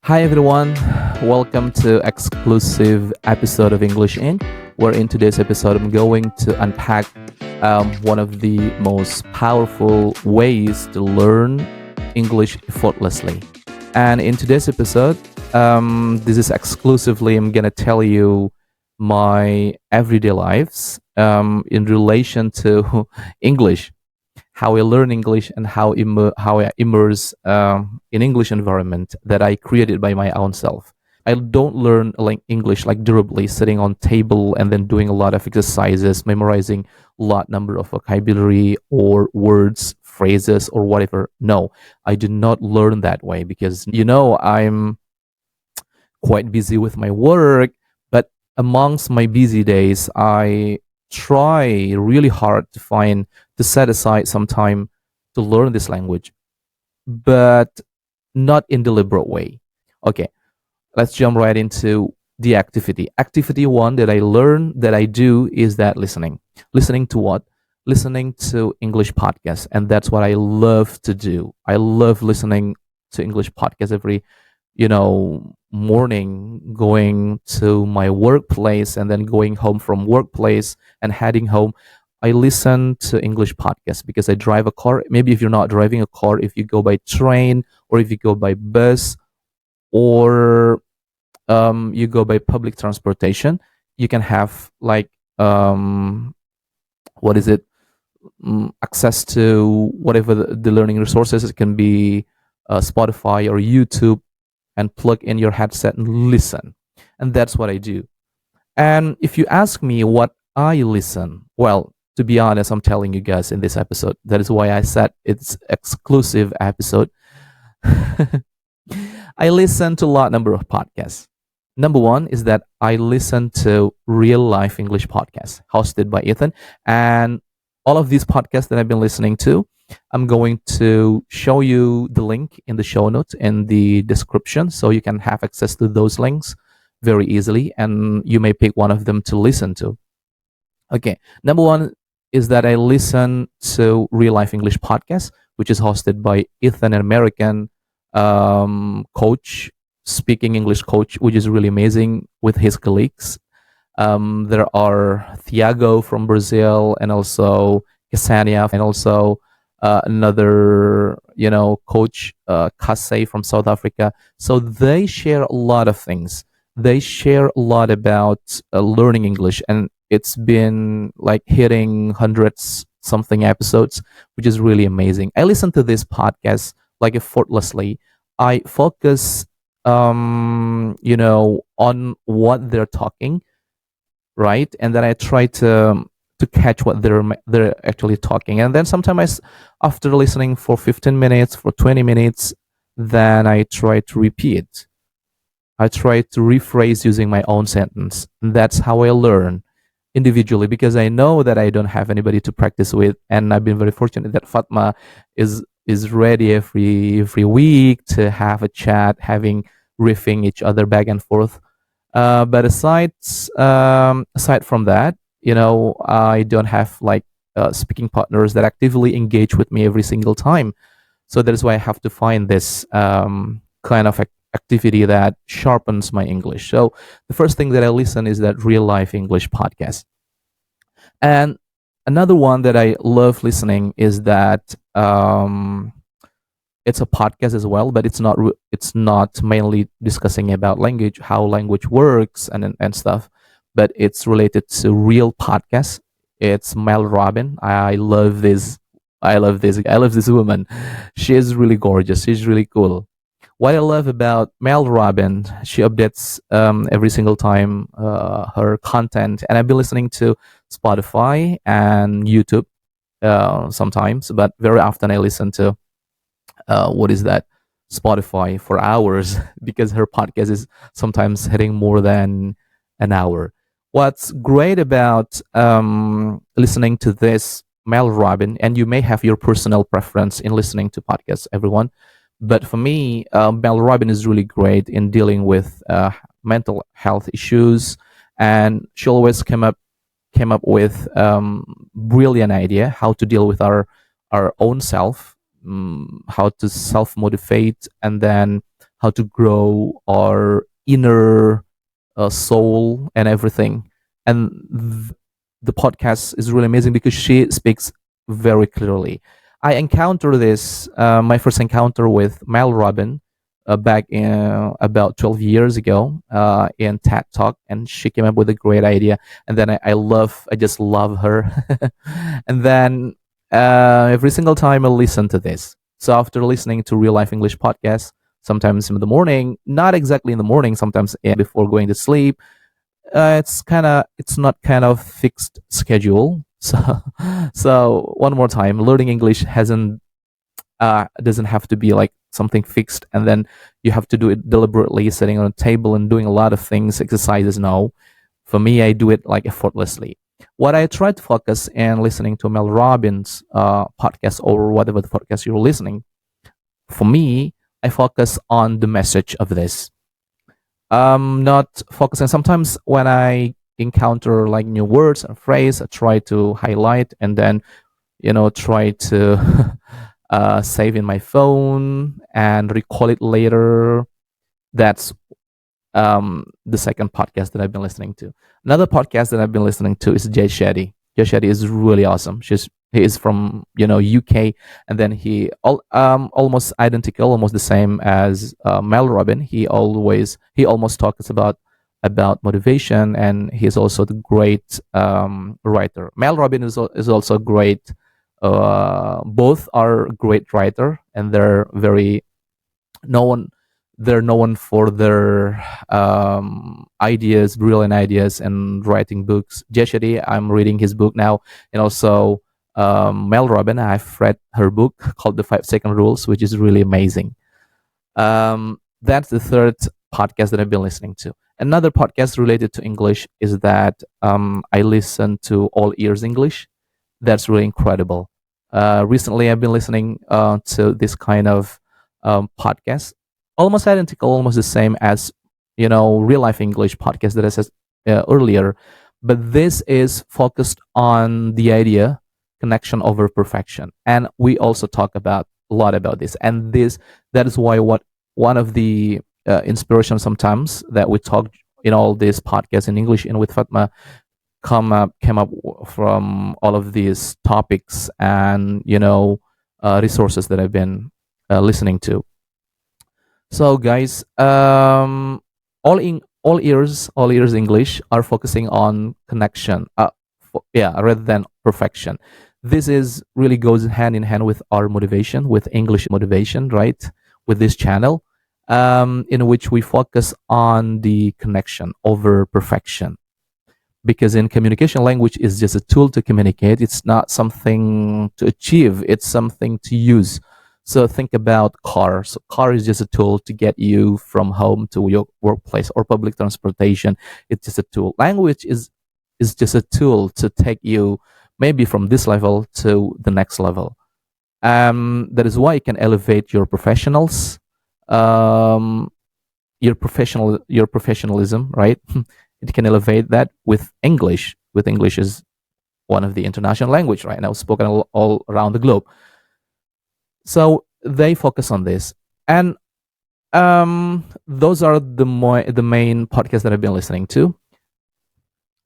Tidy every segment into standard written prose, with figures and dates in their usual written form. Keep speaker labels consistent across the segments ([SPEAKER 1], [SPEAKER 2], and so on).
[SPEAKER 1] Hi everyone, welcome to exclusive episode of English In. Where in today's episode, I'm going to unpack one of the most powerful ways to learn English effortlessly. And in today's episode, this is exclusively I'm gonna tell you my everyday lives in relation to English, how I learn English and how I immerse in English environment that I created by my own self. I don't learn like English like durably sitting on table and then doing a lot of exercises, memorizing lot number of vocabulary or words, phrases or whatever. No, I did not learn that way because I'm quite busy with my work, but amongst my busy days, I try really hard to set aside some time to learn this language, but not in deliberate way. Okay, let's jump right into the activity. Activity one that I learn that I do is that listening. Listening to what? Listening to English podcasts, and that's what I love to do. I love listening to English podcasts every morning, going to my workplace and then going home from workplace and heading home. I listen to English podcasts because I drive a car. Maybe if you're not driving a car, if you go by train or if you go by bus or you go by public transportation, you can have like what is it access to whatever the learning resources. It can be Spotify or YouTube, and plug in your headset and listen. And that's what I do. And if you ask me what I listen, well, to be honest, I'm telling you guys in this episode. That is why I said it's exclusive episode. I listen to a lot number of podcasts. Number one is that I listen to real life English podcasts hosted by Ethan. And all of these podcasts that I've been listening to, I'm going to show you the link in the show notes in the description so you can have access to those links very easily and you may pick one of them to listen to. Okay, number one is that I listen to real life English podcast, which is hosted by Ethan, an American coach, speaking English coach, which is really amazing with his colleagues. There are Thiago from Brazil and also Ksenia and also another, coach, Kase from South Africa. So they share a lot of things. They share a lot about learning English, and it's been like hitting hundreds something episodes, which is really amazing. I listen to this podcast like effortlessly. I focus, on what they're talking, right? And then I try to catch what they're actually talking. And then sometimes after listening for 15 minutes, for 20 minutes, then I try to repeat. I try to rephrase using my own sentence. And that's how I learn individually because I know that I don't have anybody to practice with. And I've been very fortunate that Fatma is ready every week to have a chat, having riffing each other back and forth. But aside from that, I don't have like speaking partners that actively engage with me every single time. So that is why I have to find this kind of activity that sharpens my English. So the first thing that I listen is that real life English podcast. And another one that I love listening is that it's a podcast as well, but it's not mainly discussing about language, how language works and stuff, but it's related to real podcasts. It's Mel Robin. I love this. I love this woman. She is really gorgeous. She's really cool. What I love about Mel Robin, she updates every single time her content, and I've been listening to Spotify and YouTube sometimes, but very often I listen to what is that, Spotify for hours because her podcast is sometimes hitting more than an hour. What's great about listening to this Mel Robin, and you may have your personal preference in listening to podcasts, everyone, but for me, Mel Robin is really great in dealing with mental health issues, and she always came up with brilliant idea how to deal with our own self, how to self motivate, and then how to grow our inner soul and everything. And the podcast is really amazing because she speaks very clearly. I encountered this, my first encounter with Mel Robin back in about 12 years ago in TED Talk, and she came up with a great idea. And then I just love her. And then every single time I listen to this. So after listening to Real Life English podcast, sometimes in the morning, not exactly in the morning, sometimes before going to sleep, it's not kind of fixed schedule. So one more time, learning English hasn't doesn't have to be like something fixed and then you have to do it deliberately, sitting on a table and doing a lot of things, exercises. No, for me, I do it like effortlessly. What I try to focus and listening to Mel Robbins podcast or whatever the podcast you're listening. For me, I focus on the message of this. Not focusing. Sometimes when I encounter like new words and phrase, I try to highlight and then try to save in my phone and recall it later. That's the second podcast that I've been listening to. Another podcast that I've been listening to is Jay Shetty. Jay Shetty is really awesome. He is from UK, and then almost identical, almost the same as Mel Robin. He almost talks about motivation, and he's also the great writer. Mel Robin is also great. Both are great writer, and known they're known for their ideas, brilliant ideas, and writing books. Jeshadi, I'm reading his book now, and also Mel Robin. I've read her book called The 5 Second Rules, which is really amazing. That's the third podcast that I've been listening to. Another podcast related to English is that I listen to All Ears English. That's really incredible. Recently, I've been listening to this kind of podcast, almost identical, almost the same as real life English podcast that I said earlier, but this is focused on the idea connection over perfection, and we also talk about a lot about this, and that is why what one of the inspiration sometimes that we talk in all these podcasts in English and with Fatma came up from all of these topics and resources that I've been listening to. So guys, all ears English are focusing on connection. Yeah, rather than perfection. This is really goes hand in hand with our motivation, with English motivation, right? With this channel, in which we focus on the connection over perfection, because in communication, language is just a tool to communicate. It's not something to achieve, it's something to use. So think about car. So car is just a tool to get you from home to your workplace, or public transportation. It's just a tool. Language is just a tool to take you maybe from this level to the next level. That is why it can elevate your professionals, um, your professionalism, right? It can elevate that with English. With English is one of the international language right now, spoken all around the globe. So they focus on this, and those are the main podcasts that I've been listening to.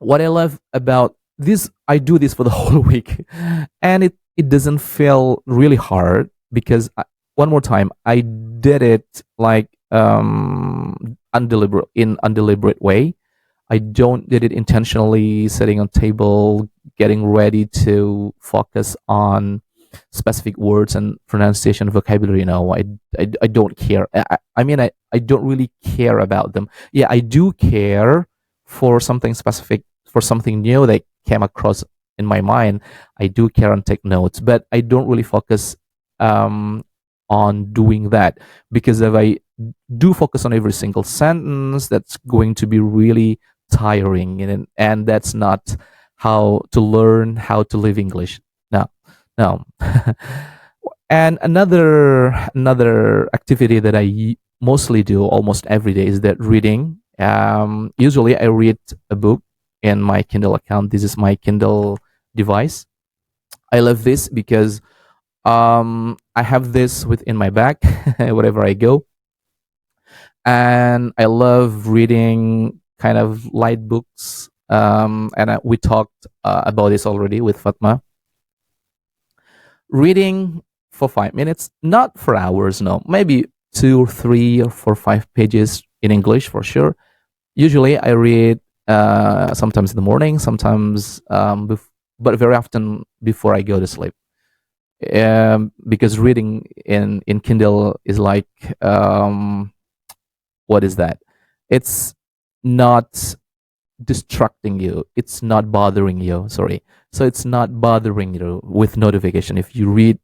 [SPEAKER 1] What I love about this, I do this for the whole week, and it doesn't feel really hard because one more time, I did it like undeliberate way. I don't did it intentionally, sitting on table, getting ready to focus on specific words and pronunciation, vocabulary. I don't care. I mean, I don't really care about them. Yeah, I do care for something specific, for something new that came across in my mind. I do care and take notes, but I don't really focus on doing that, because if I do focus on every single sentence, that's going to be really tiring, and that's not how to learn how to live English. No, no. And another activity that I mostly do almost every day is that reading. Usually I read a book in my Kindle account. This is my Kindle device. I love this because I have this within my bag wherever I go. and I love reading kind of light books. And we talked about this already with Fatma. Reading for 5 minutes, not for hours, no, maybe two or three or four, 5 pages in English for sure. Usually, I read sometimes in the morning, sometimes, but very often before I go to sleep. Because reading in Kindle is like, what is that? It's not distracting you. It's not bothering you. Sorry. So it's not bothering you with notification. If you read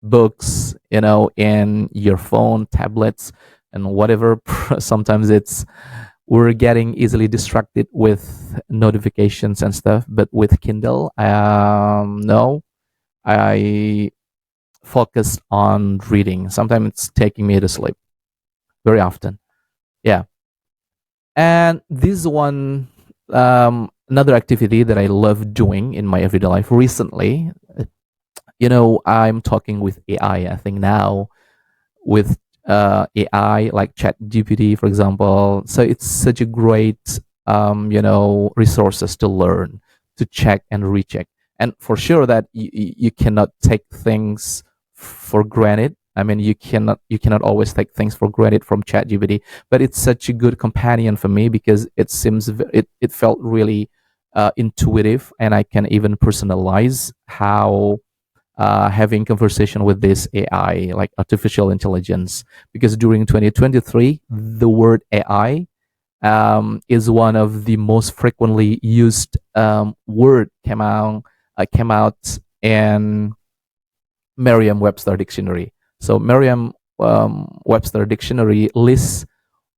[SPEAKER 1] books, in your phone, tablets, and whatever, sometimes we're getting easily distracted with notifications and stuff. But with Kindle, no, I focus on reading. Sometimes it's taking me to sleep very often. Yeah. And this one, another activity that I love doing in my everyday life recently, I'm talking with AI, I think now, with AI like ChatGPT, for example. So it's such a great, resources to learn, to check and recheck. And for sure that you cannot take things for granted. I mean, you cannot always take things for granted from ChatGPT, but it's such a good companion for me because it felt really intuitive, and I can even personalize how having conversation with this AI, like artificial intelligence, because during 2023, the word AI is one of the most frequently used word came out in Merriam-Webster dictionary. So Merriam-Webster dictionary lists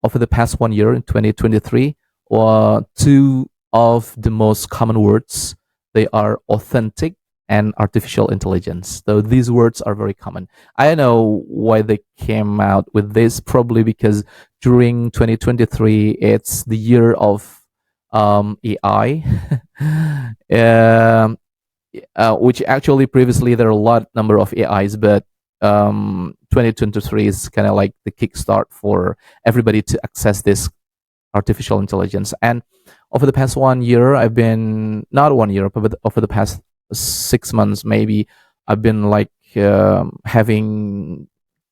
[SPEAKER 1] over the past 1 year in 2023, two of the most common words, they are authentic and artificial intelligence. So these words are very common. I know why they came out with this, probably because during 2023, it's the year of AI. um, which actually previously there are a lot number of AIs, but 2023 is kind of like the kickstart for everybody to access this artificial intelligence. And over the past 1 year, I've been not 1 year, but over the past 6 months, maybe I've been like having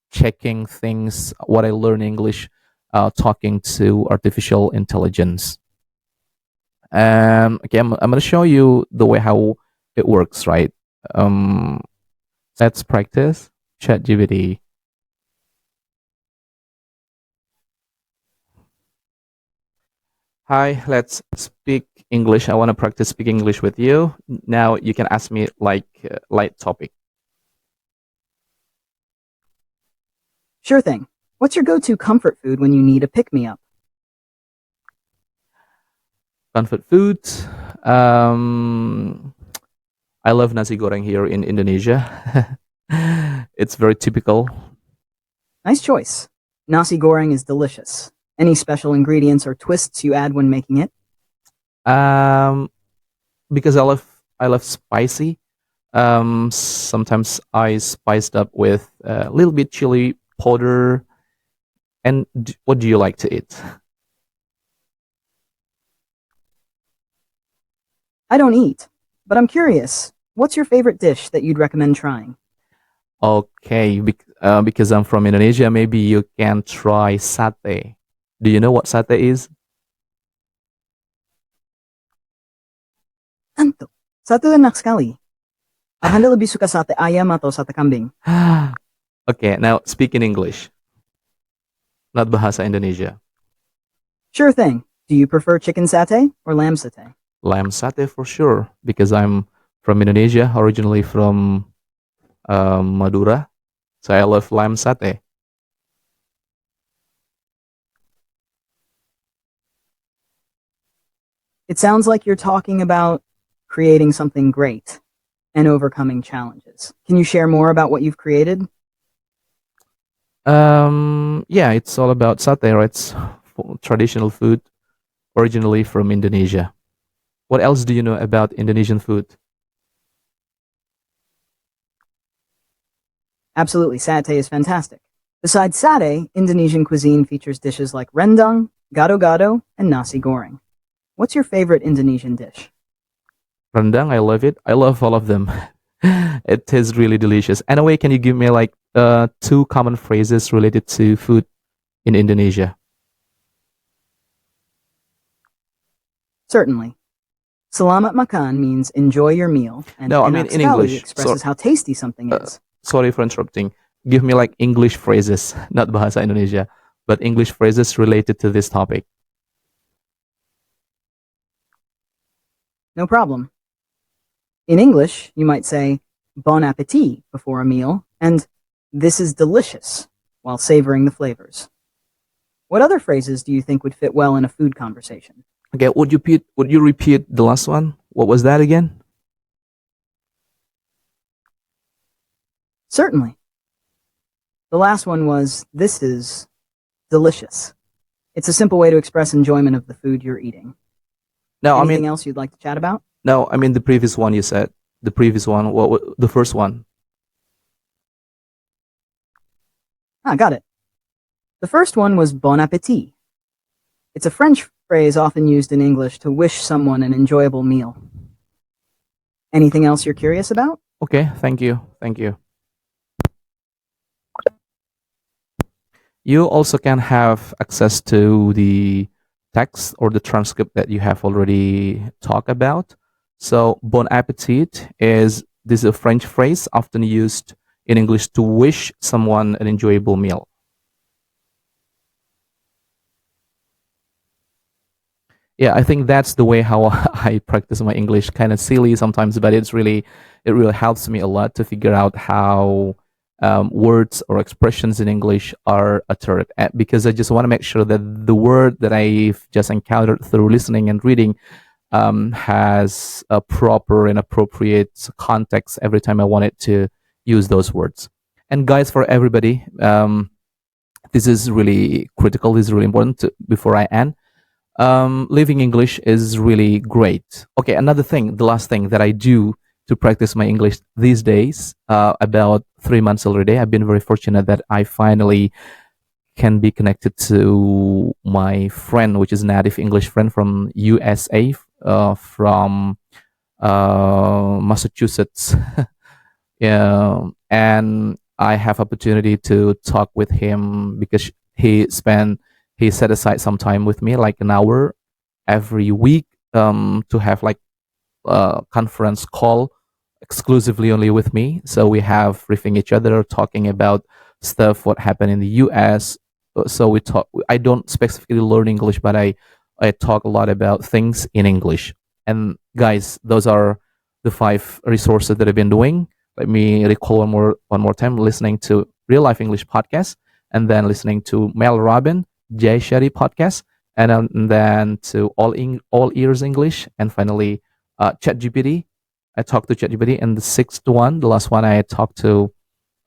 [SPEAKER 1] checking things, what I learn English, talking to artificial intelligence. Okay, I'm going to show you the way how it works, right? Um, let's practice ChatGPT. Hi, let's speak English. I want to practice speaking English with you. Now you can ask me like light topic.
[SPEAKER 2] Sure thing. What's your go-to comfort food when you need a pick-me-up?
[SPEAKER 1] Comfort food. Um, I love nasi goreng here in Indonesia. It's very typical.
[SPEAKER 2] Nice choice. Nasi goreng is delicious. Any special ingredients or twists you add when making it?
[SPEAKER 1] Um, because I love spicy. Sometimes I spiced up with a little bit chili powder. And what do you like to eat?
[SPEAKER 2] I don't eat, but I'm curious. What's your favorite dish that you'd recommend trying?
[SPEAKER 1] Okay, because I'm from Indonesia, maybe you can try satay. Do you know what satay is?
[SPEAKER 2] Tanto. Satu enak sekali. Anda lebih suka sate ayam atau sate kambing?
[SPEAKER 1] Okay, now speak in English, not bahasa Indonesia.
[SPEAKER 2] Sure thing. Do you prefer chicken satay or lamb satay?
[SPEAKER 1] Lamb satay for sure, because I'm from Indonesia, originally from Madura, so I love lamb satay.
[SPEAKER 2] It sounds like you're talking about creating something great and overcoming challenges. Can you share more about what you've created?
[SPEAKER 1] Yeah, it's all about satay, right? It's traditional food, originally from Indonesia. What else do you know about Indonesian food?
[SPEAKER 2] Absolutely, satay is fantastic. Besides satay, Indonesian cuisine features dishes like rendang, gado-gado, and nasi goreng. What's your favorite Indonesian dish?
[SPEAKER 1] Rendang, I love it. I love all of them. It is really delicious. Anyway, can you give me like two common phrases related to food in Indonesia?
[SPEAKER 2] Certainly. Selamat makan means enjoy your meal, and
[SPEAKER 1] No, I mean
[SPEAKER 2] enak
[SPEAKER 1] in
[SPEAKER 2] sekali
[SPEAKER 1] English. So,
[SPEAKER 2] expresses how tasty something is.
[SPEAKER 1] sorry for interrupting. Give me like English phrases, not Bahasa Indonesia, but English phrases related to this topic.
[SPEAKER 2] No problem. In English, you might say bon appetit before a meal, and this is delicious while savoring the flavors. What other phrases do you think would fit well in a food conversation?
[SPEAKER 1] Okay, would you repeat the last one? What was that again?
[SPEAKER 2] Certainly. The last one was this is delicious. It's a simple way to express enjoyment of the food you're eating.
[SPEAKER 1] No, I
[SPEAKER 2] Anything
[SPEAKER 1] mean
[SPEAKER 2] else you'd like to chat about?
[SPEAKER 1] no, I mean the previous one you said. The previous one, the first one.
[SPEAKER 2] Got it. The first one was bon appetit. It's a French phrase often used in English to wish someone an enjoyable meal. Anything else you're curious about?
[SPEAKER 1] Okay, thank you. Thank you. You also can have access to the text or the transcript that you have already talked about. So, bon appetit is a French phrase often used in English to wish someone an enjoyable meal. Yeah, I think that's the way how I practice my English. Kind of silly sometimes, but it really helps me a lot to figure out how words or expressions in English are uttered. Because I just want to make sure that the word that I've just encountered through listening and reading has a proper and appropriate context every time I wanted to use those words. And guys, for everybody, this is really critical. This is really important before I end. Living English is really great. Okay, another thing, the last thing that I do to practice my English these days, about 3 months already, I've been very fortunate that I finally can be connected to my friend, which is native English friend from USA, from Massachusetts. Yeah, and I have opportunity to talk with him because he set aside some time with me, like an hour every week, to have like a conference call exclusively only with me. So we have briefing each other, talking about stuff what happened in the U.S. So we talk. I don't specifically learn English, but I talk a lot about things in English. And guys, those are the 5 resources that I've been doing. Let me recall one more time: listening to Real Life English podcast, and then listening to Mel Robin, Jay Shetty podcast, and then to All Ears English, and finally ChatGPT. I talked to ChatGPT, and the sixth one, the last one, I talked to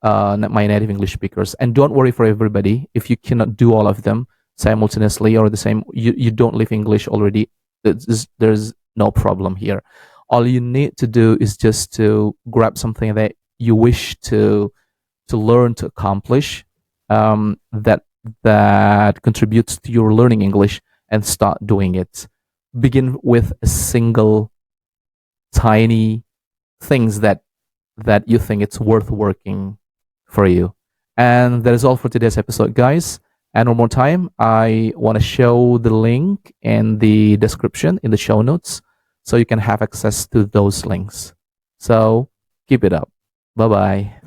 [SPEAKER 1] my native English speakers. And don't worry for everybody if you cannot do all of them simultaneously or the same. You don't live English already. There's no problem here. All you need to do is just to grab something that you wish to learn, to accomplish, that contributes to your learning English, and start doing it. Begin with a single tiny things that you think it's worth working for you. And that is all for today's episode, guys. And one more time, I want to show the link in the description, in the show notes, so you can have access to those links. So keep it up. Bye bye.